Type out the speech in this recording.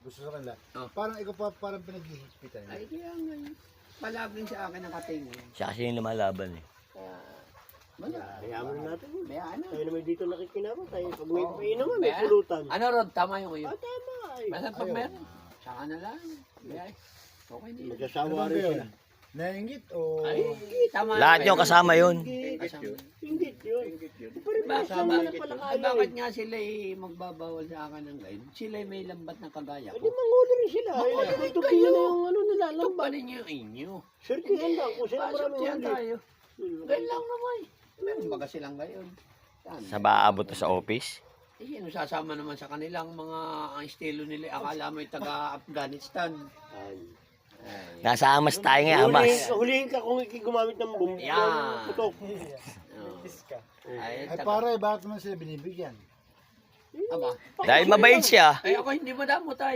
gusto sa kanila. Oh. Parang ikaw pa parang pinag-ihipitan nila. Ay, kaya nga yun. Palaging sa akin nakatingin. Siya kasi yung lumalaban eh. Kaya, wala. Kaya mo natin yun. May ano. Tayo naman dito nakikinabot. Tayo pag may Oo. painuman, may May pulutan. Ano Rod, tama yung iyo. Tama. Basta pag Ayaw. meron, saka na lang. Ay, okay na yun. Magsasawa Ano ba rin yun? sila. Naingit o... Ay, tama. Lahat yung kasama yun. Kasama. Hindi yun. Pero Bakit nga sila magbabawal sa akin ng guide? Sila may lambat na kagaya Hindi ko. mangulo rin sila. Mangulo rin Tutukin kayo. na yung ano nila. Ito pa rin yung inyo. Sirtihan lang. Kung sila maraming Pasortihan huli. tayo. Ganyan lang naman. Meron baga silang gayon. Saan? Sa baabot to sa office. Eh, sino sasama naman sa kanilang mga ang estilo nila. Akala mo yung taga-Afghanistan. Ay. Nasa Amas tayo ngayon, Amas. Hulihin ka kung gumamit ng Yan. putok. Oh. Ay Ay, pare, bakit naman sila binibigyan? Aba. Dahil mabait siya. Ay, ako hindi madamo tayo.